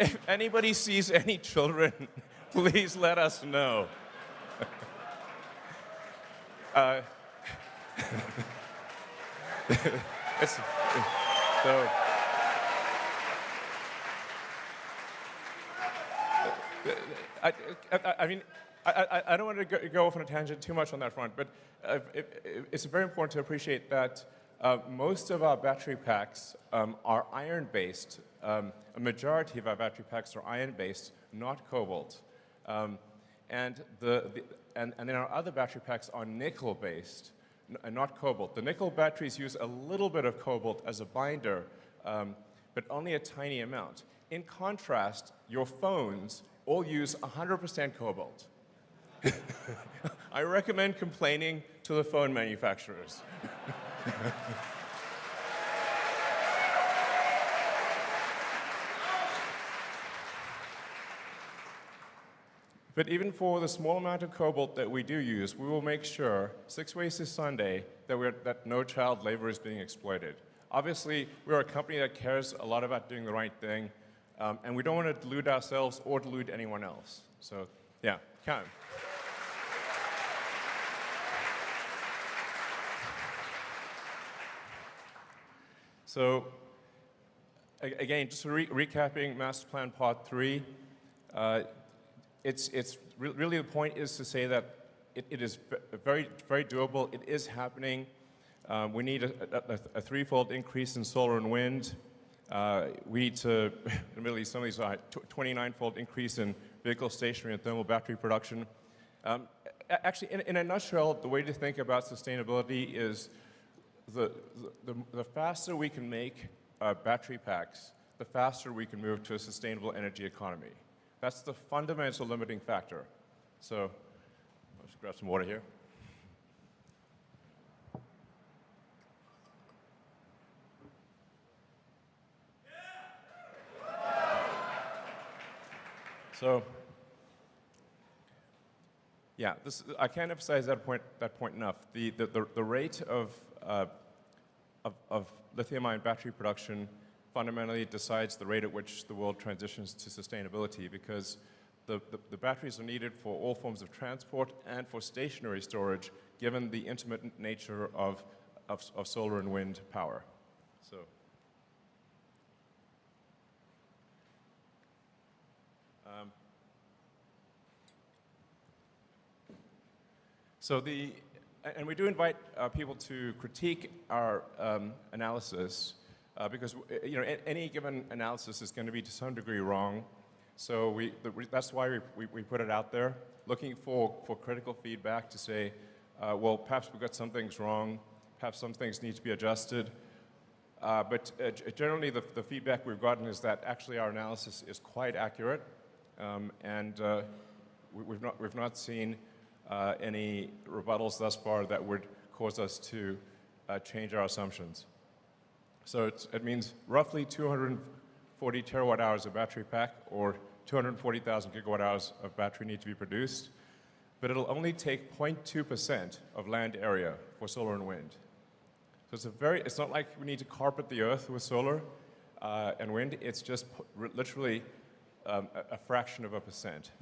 if anybody sees any children, please let us know. It's, so, I mean, I don't want to go off on a tangent too much on that front, but it's very important to appreciate that most of our battery packs are iron-based. A majority of our battery packs are iron-based, not cobalt. And then our other battery packs are nickel-based, and not cobalt. The nickel batteries use a little bit of cobalt as a binder, but only a tiny amount. In contrast, your phones all use 100% cobalt. I recommend complaining to the phone manufacturers. But even for the small amount of cobalt that we do use, we will make sure 6 ways to Sunday that no child labor is being exploited. Obviously, we're a company that cares a lot about doing the right thing, and we don't want to delude ourselves or delude anyone else. So, yeah, count. So, again, just recapping Master Plan Part 3, really the point is to say that it is very, very doable. It is happening. We need a threefold increase in solar and wind. We need to, admittedly, some of these are 29-fold increase in vehicle stationary and thermal battery production. Actually, in a nutshell, the way to think about sustainability is the faster we can make battery packs, the faster we can move to a sustainable energy economy. That's the fundamental limiting factor. So, I'll just grab some water here. So, yeah, I can't emphasize that point enough. The rate of lithium-ion battery production fundamentally decides the rate at which the world transitions to sustainability, because the batteries are needed for all forms of transport and for stationary storage, given the intermittent nature of solar and wind power. And we do invite people to critique our analysis, because any given analysis is going to be to some degree wrong. So that's why we put it out there, looking for critical feedback to say, well, perhaps we got some things wrong, perhaps some things need to be adjusted. But generally, the feedback we've gotten is that actually our analysis is quite accurate, and we've not seen any rebuttals thus far that would cause us to change our assumptions. So it means roughly 240 terawatt hours of battery pack, or 240,000 gigawatt hours of battery need to be produced, but it'll only take 0.2% of land area for solar and wind. So it's not like we need to carpet the earth with solar and wind. It's just literally a fraction of a percent.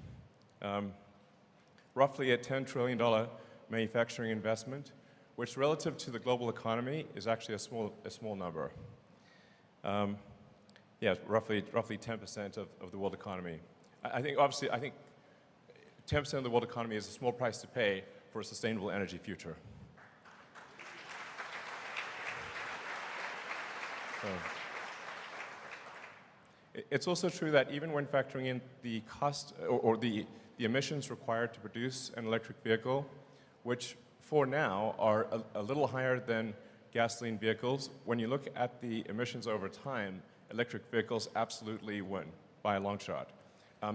Roughly a $10 trillion manufacturing investment, which relative to the global economy is actually a small number. Yeah, roughly 10% of the world economy. I think 10% of the world economy is a small price to pay for a sustainable energy future. So, it's also true that even when factoring in the cost or the emissions required to produce an electric vehicle, which for now are a little higher than gasoline vehicles, when you look at the emissions over time, electric vehicles absolutely win by a long shot.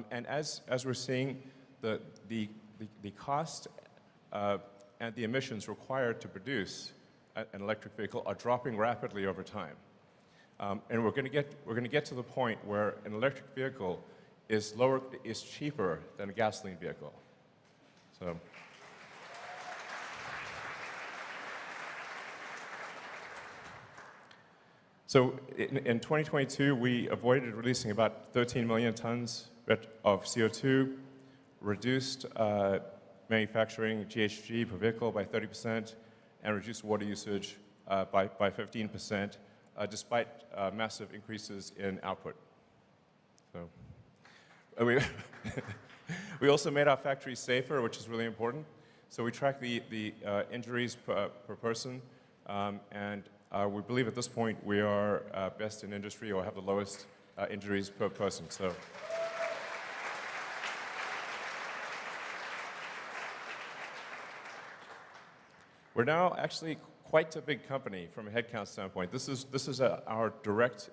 And as we're seeing, the cost and the emissions required to produce an electric vehicle are dropping rapidly over time. And we're going to get to the point where an electric vehicle is cheaper than a gasoline vehicle. So in 2022, we avoided releasing about 13 million tons of CO2, reduced manufacturing GHG per vehicle by 30%, and reduced water usage by 15%, despite massive increases in output. So we also made our factories safer, which is really important. So we track the injuries per person, and we believe at this point we are best in industry or have the lowest injuries per person. So. We're now actually quite a big company from a headcount standpoint. This is our direct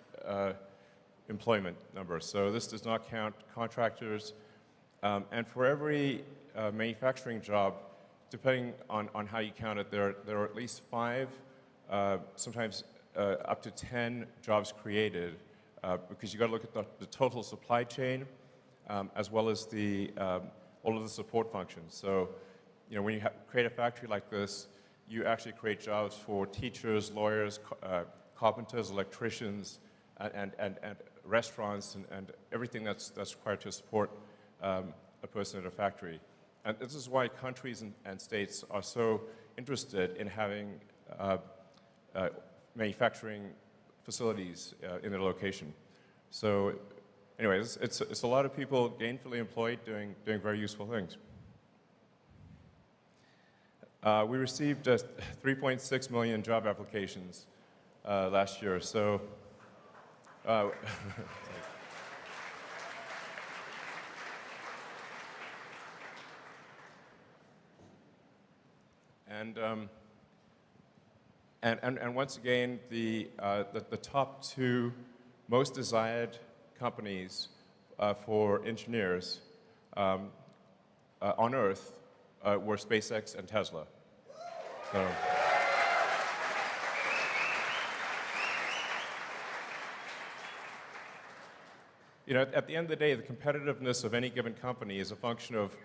employment number. So this does not count contractors. And for every manufacturing job, depending on how you count it, there are at least 5, sometimes up to 10 jobs created, because you got to look at the total supply chain, as well as all of the support functions. So, when you create a factory like this, you actually create jobs for teachers, lawyers, carpenters, electricians, and restaurants, and everything that's required to support a person at a factory. And this is why countries and states are so interested in having manufacturing facilities in their location. So anyways, it's a lot of people gainfully employed doing very useful things. We received 3.6 million job applications last year, so and once again, the top 2 most desired companies for engineers on Earth were SpaceX and Tesla. So, at the end of the day, the competitiveness of any given company is a function of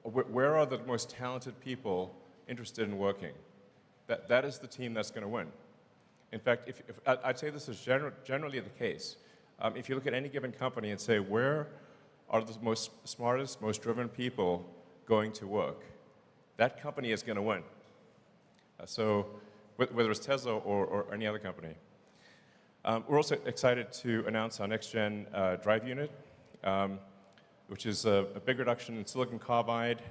where are the most talented people interested in working. That is the team that's going to win. In fact, I'd say this is generally the case. If you look at any given company and say, where are the most smartest, most driven people going to work, that company is going to win. So whether it's Tesla or any other company. We're also excited to announce our next-gen drive unit, which is a big reduction in silicon carbide.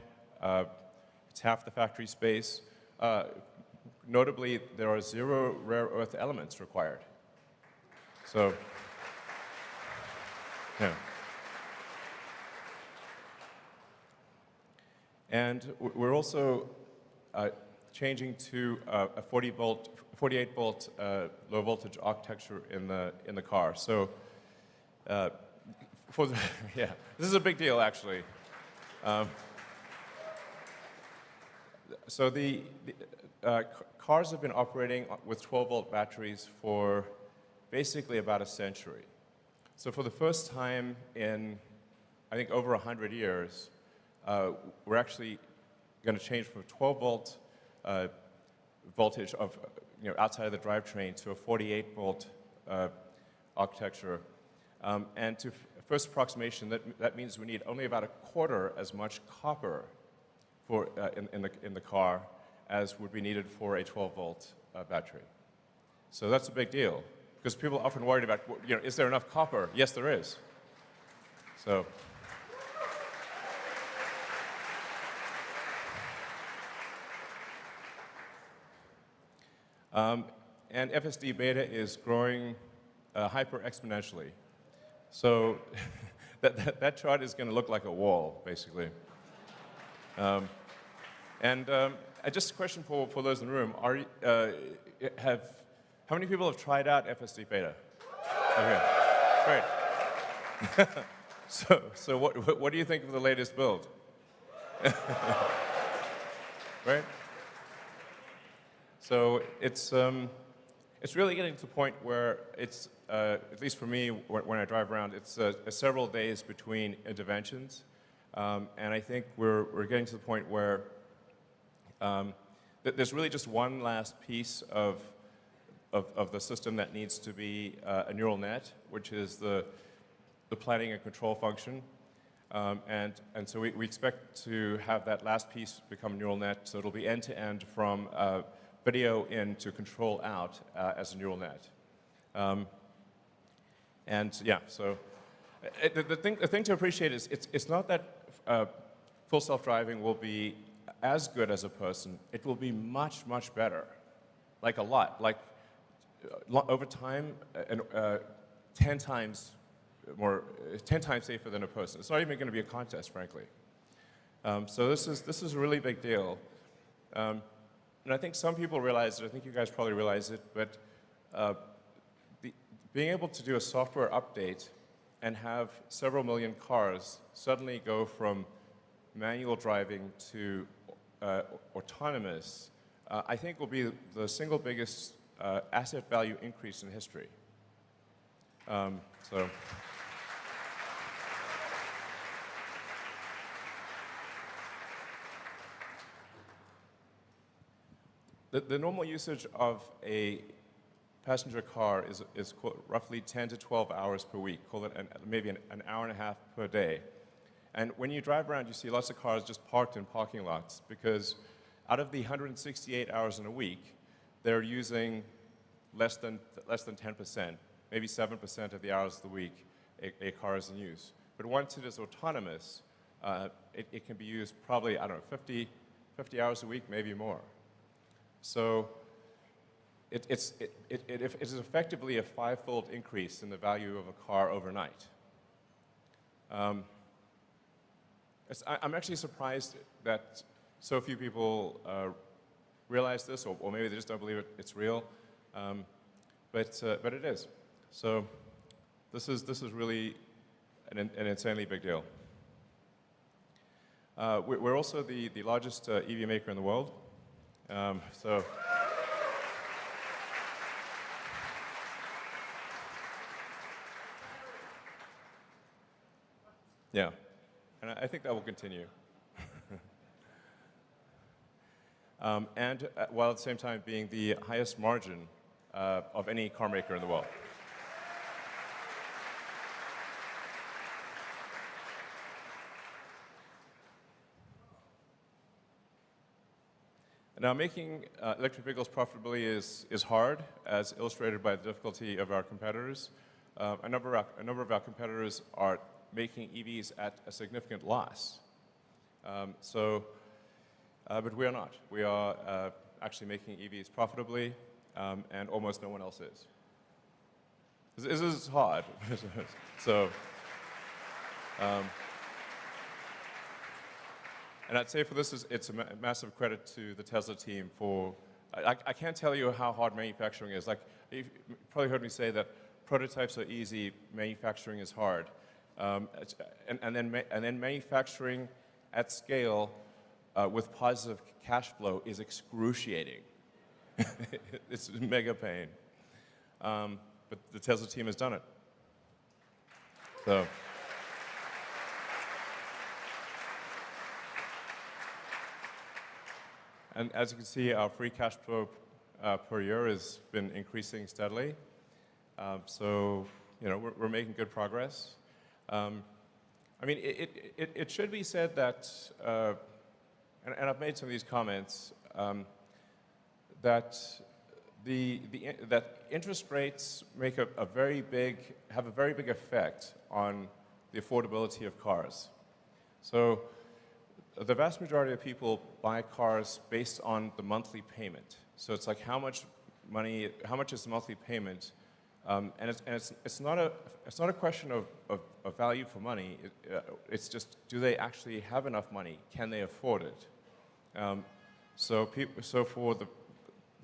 It's half the factory space. Notably, there are 0 rare earth elements required. So, yeah. And we're also changing to a 48-volt low voltage architecture in the car. So, yeah, this is a big deal actually. So the cars have been operating with 12-volt batteries for basically about a century. So for the first time in, I think, over 100 years, we're actually going to change from 12-volt voltage of outside of the drivetrain to a 48-volt architecture. And to first approximation, that means we need only about a quarter as much copper for in the car as would be needed for a 12-volt battery. So that's a big deal, because people are often worried about, is there enough copper? Yes, there is. So. And FSD beta is growing hyper-exponentially. So that chart is going to look like a wall, basically. Just a question for those in the room: how many people have tried out FSD beta? Okay, great. So what do you think of the latest build? Right. So it's really getting to the point where it's, at least for me, when I drive around, it's several days between interventions. And I think we're getting to the point where there's really just one last piece of of the system that needs to be a neural net, which is the planning and control function. And so we expect to have that last piece become neural net, so it'll be end-to-end from video in to control out as a neural net. And yeah, so the thing to appreciate is it's not that full self-driving will be as good as a person. It will be much, much better, like a lot, like over time, 10 times more, 10 times safer than a person. It's not even going to be a contest, frankly. So this is a really big deal. And I think some people realize it. I think you guys probably realize it. But being able to do a software update and have several million cars suddenly go from manual driving to autonomous, I think will be the single biggest asset value increase in history. So. The normal usage of a passenger car is roughly 10 to 12 hours per week, call it maybe an hour and a half per day. And when you drive around, you see lots of cars just parked in parking lots because out of the 168 hours in a week, they're using less than 10%, maybe 7% of the hours of the week a car is in use. But once it is autonomous, it can be used probably, I don't know, 50 hours a week, maybe more. So it is effectively a 5-fold increase in the value of a car overnight. I'm actually surprised that so few people realize this, or maybe they just don't believe it's real, but it is. So this is really an insanely big deal. We're also the largest EV maker in the world. So yeah, and I think that will continue. And while at the same time being the highest margin of any car maker in the world. Now, making electric vehicles profitably is hard, as illustrated by the difficulty of our competitors. A number of our competitors are making EVs at a significant loss. But we are not. We are actually making EVs profitably, and almost no one else is. This is hard. So. And I'd say for this, it's a massive credit to the Tesla team for, I can't tell you how hard manufacturing is. Like, you've probably heard me say that prototypes are easy, manufacturing is hard. And then manufacturing at scale with positive cash flow is excruciating. It's mega pain. But the Tesla team has done it. So. And as you can see, our free cash flow per year has been increasing steadily. So, you know, we're making good progress. I mean, it should be said that, and I've made some of these comments, that that interest rates make have a very big effect on the affordability of cars. So. The vast majority of people buy cars based on the monthly payment. So it's like how much is the monthly payment, and it's not a question of value for money. It's just, do they actually have enough money? Can they afford it? So for the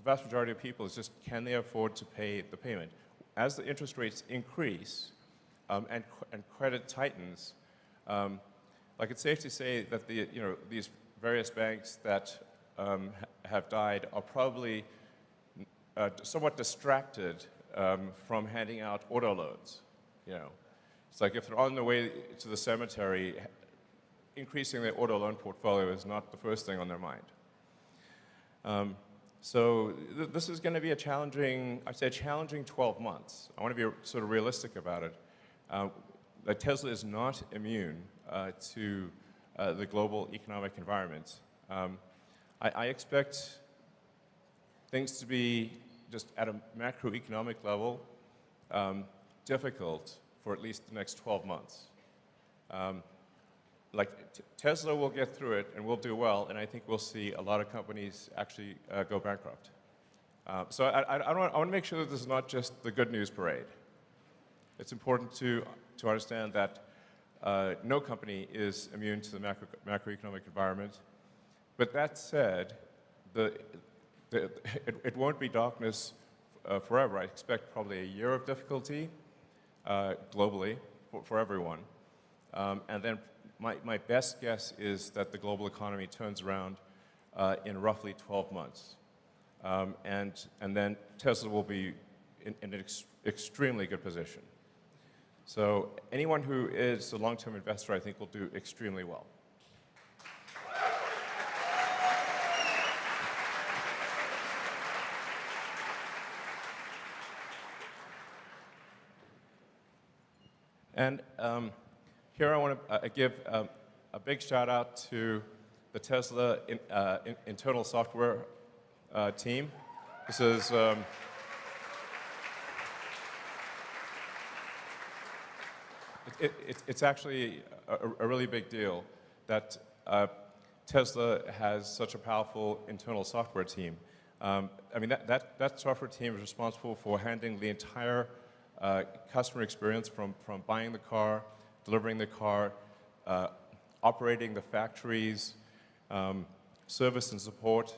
vast majority of people, it's just, can they afford to pay the payment? As the interest rates increase and credit tightens. Like, it's safe to say that these various banks that have died are probably somewhat distracted from handing out auto loans. You know, it's like if they're on their way to the cemetery, increasing their auto loan portfolio is not the first thing on their mind. So this is going to be a challenging, I'd say a challenging 12 months. I want to be sort of realistic about it. That Tesla is not immune to the global economic environment. I expect things to be just at a macroeconomic level difficult for at least the next 12 months. Tesla will get through it and we'll do well, and I think we'll see a lot of companies actually go bankrupt. So I want to make sure that this is not just the good news parade. It's important to understand that no company is immune to the macroeconomic environment. But that said, it won't be darkness forever. I expect probably a year of difficulty globally for everyone. And then my best guess is that the global economy turns around in roughly 12 months. And then Tesla will be in an extremely good position. So anyone who is a long-term investor, I think, will do extremely well. And here I want to give a big shout out to the Tesla internal software team. This is it's actually a really big deal that Tesla has such a powerful internal software team. I mean, that software team is responsible for handling the entire customer experience from buying the car, delivering the car, operating the factories, service and support.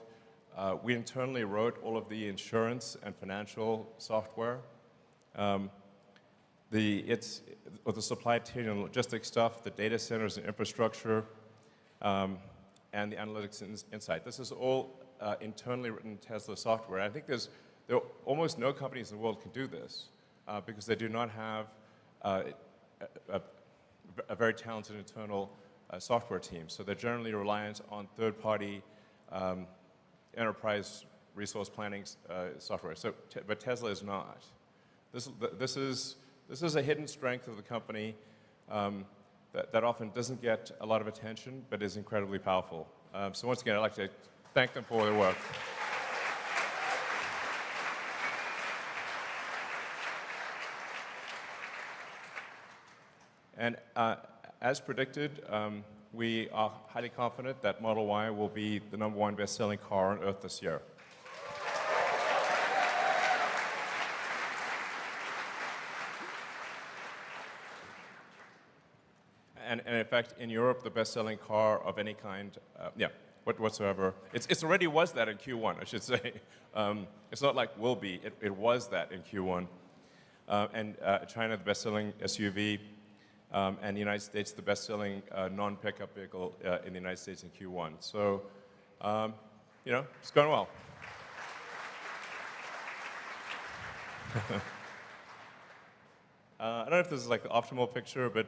We internally wrote all of the insurance and financial software. The supply chain and logistics stuff, the data centers and infrastructure, and the analytics and insight. This is all internally written Tesla software. I think there are almost no companies in the world can do this because they do not have a very talented internal software team. So they're generally reliant on third-party enterprise resource planning software. But Tesla is not. This is a hidden strength of the company that often doesn't get a lot of attention, but is incredibly powerful. So once again, I'd like to thank them for their work. And as predicted, we are highly confident that Model Y will be the #1 best-selling car on Earth this year. And in fact, in Europe, the best-selling car of any kind, whatsoever. It's already was that in Q1, I should say. It's not like will be. It was that in Q1. And China, the best-selling SUV. And the United States, the best-selling non-pickup vehicle in the United States in Q1. So, it's going well. I don't know if this is like the optimal picture, but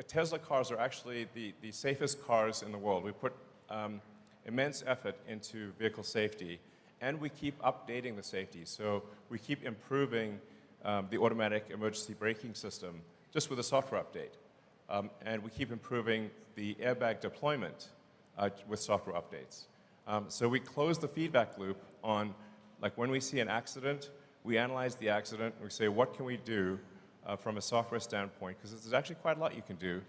Tesla cars are actually the safest cars in the world. We put immense effort into vehicle safety. And we keep updating the safety. So we keep improving the automatic emergency braking system just with a software update. And we keep improving the airbag deployment with software updates. So we close the feedback loop on, like when we see an accident, we analyze the accident, and we say, what can we do from a software standpoint? Because there's actually quite a lot you can do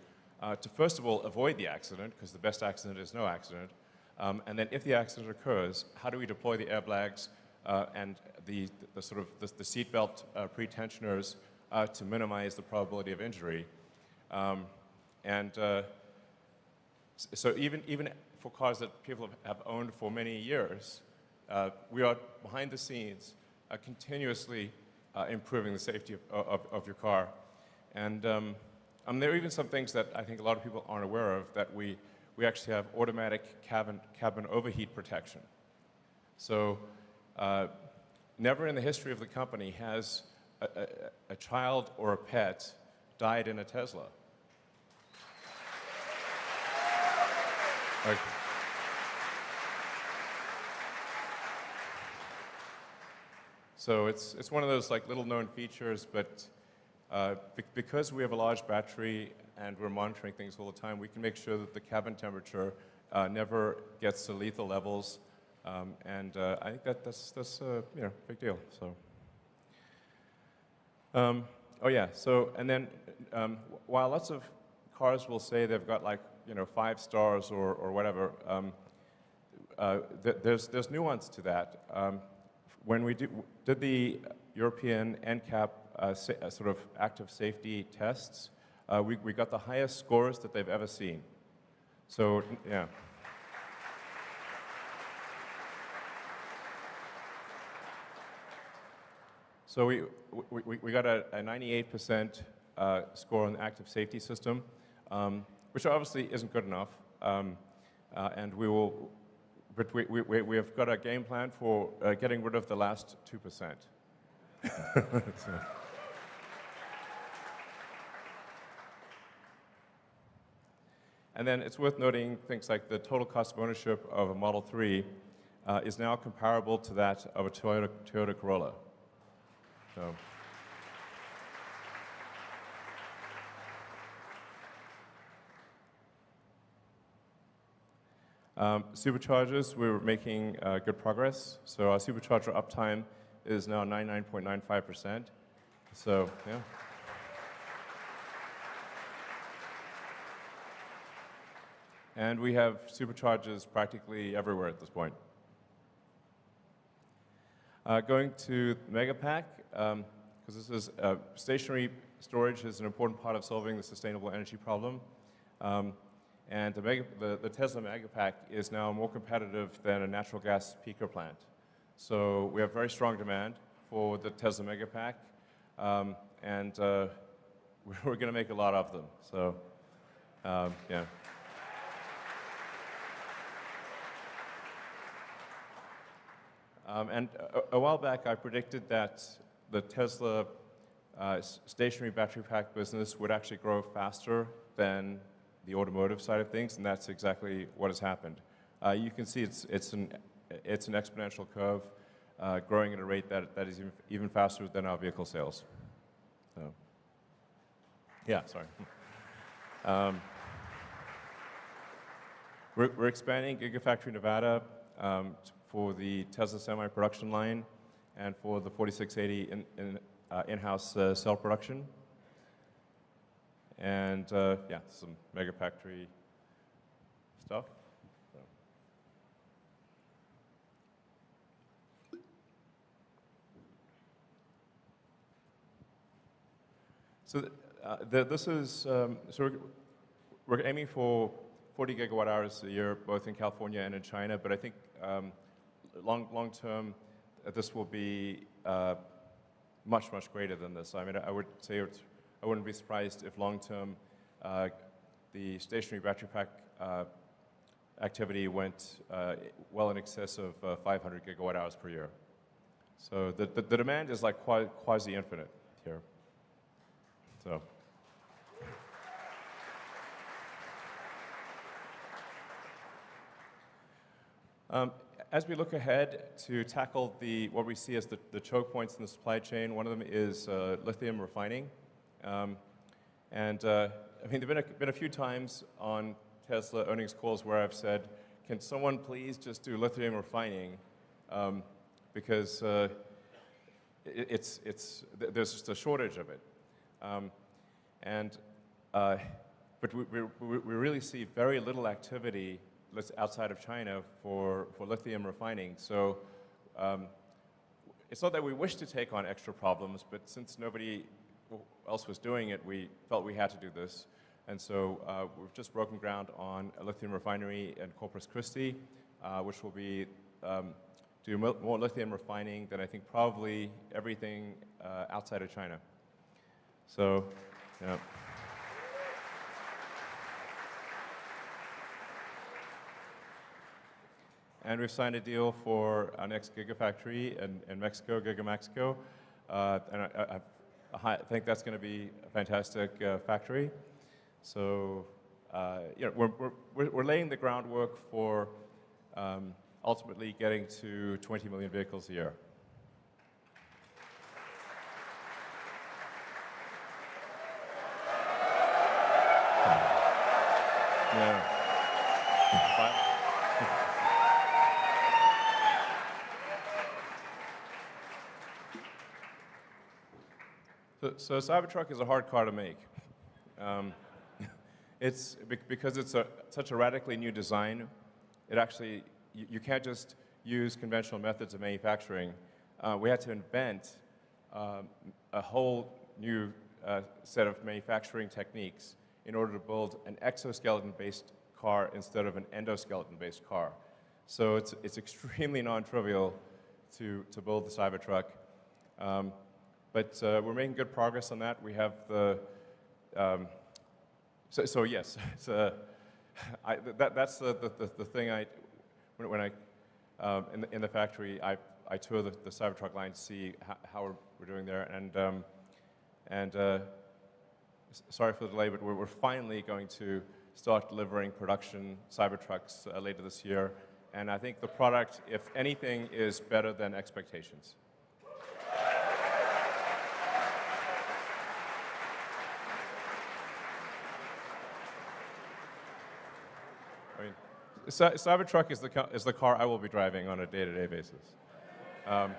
to, first of all, avoid the accident, because the best accident is no accident. And then if the accident occurs, how do we deploy the airbags and the seatbelt pretensioners to minimize the probability of injury? So even for cars that people have owned for many years, we are behind the scenes continuously improving the safety of your car. And there are even some things that I think a lot of people aren't aware of, that we actually have automatic cabin overheat protection. So never in the history of the company has a child or a pet died in a Tesla. Okay. So it's one of those like little known features, but because we have a large battery and we're monitoring things all the time, we can make sure that the cabin temperature never gets to lethal levels, and I think that's you know, big deal. So, oh yeah. So and then while lots of cars will say they've got like, you know, 5 stars or whatever, there's nuance to that. When we did the European NCAP sort of active safety tests, we got the highest scores that they've ever seen. So, yeah. So we got a 98% score on the active safety system, which obviously isn't good enough, and we will. But we have got a game plan for getting rid of the last 2%. So. And then it's worth noting things like the total cost of ownership of a Model 3 is now comparable to that of a Toyota Corolla. So. Superchargers, we're making good progress. So our supercharger uptime is now 99.95%. So, yeah. And we have superchargers practically everywhere at this point. Going to Megapack, because this is stationary storage is an important part of solving the sustainable energy problem. And the Tesla Megapack is now more competitive than a natural gas peaker plant. So we have very strong demand for the Tesla Megapack, and we're going to make a lot of them. So, yeah. And a while back, I predicted that the Tesla stationary battery pack business would actually grow faster than the automotive side of things, and that's exactly what has happened. You can see it's an exponential curve, growing at a rate that is even faster than our vehicle sales. So, yeah, sorry. We're expanding Gigafactory Nevada for the Tesla semi-production line and for the 4680 in-house cell production. And yeah, some Megafactory stuff. So this is, so we're aiming for 40 gigawatt hours a year, both in California and in China, but I think long term, this will be much greater than this. I mean, I would say I wouldn't be surprised if long term the stationary battery pack activity went well in excess of 500 gigawatt hours per year. So the demand is like quasi-infinite here. So. As we look ahead to tackle what we see as the choke points in the supply chain, one of them is lithium refining. I mean, there've been a few times on Tesla earnings calls where I've said, can someone please just do lithium refining? Because there's just a shortage of it. But we really see very little activity outside of China for lithium refining. So it's not that we wish to take on extra problems, but since nobody else was doing it, we felt we had to do this. And so we've just broken ground on a lithium refinery in Corpus Christi, which will be do more lithium refining than I think probably everything outside of China. So, yeah. And we've signed a deal for our next Gigafactory in Mexico, Gigamexico. And I think that's going to be a fantastic factory. So, we're laying the groundwork for ultimately getting to 20 million vehicles a year. Yeah. So Cybertruck is a hard car to make. It's because it's such a radically new design. It actually, you can't just use conventional methods of manufacturing. We had to invent a whole new set of manufacturing techniques in order to build an exoskeleton-based car instead of an endoskeleton-based car. So it's extremely non-trivial to build the Cybertruck. But we're making good progress on that. We have the so yes, that's the thing. When I in the factory, I tour the Cybertruck line to see how we're doing there, and sorry for the delay, but we're finally going to start delivering production Cybertrucks later this year, and I think the product, if anything, is better than expectations. I mean, Cybertruck is the car I will be driving on a day-to-day basis. And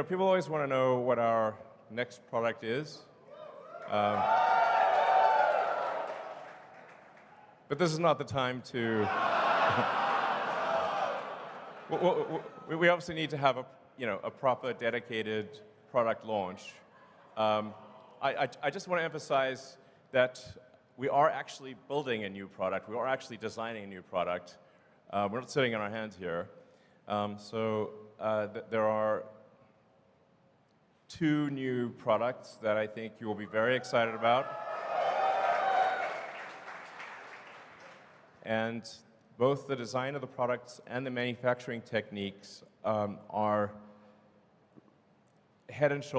people always want to know what our next product is. But this is not the time to. We obviously need to have a proper, dedicated product launch. I just want to emphasize that we are actually building a new product. We are actually designing a new product. We're not sitting on our hands here. There are 2 new products that I think you will be very excited about. And both the design of the products and the manufacturing techniques are head and shoulders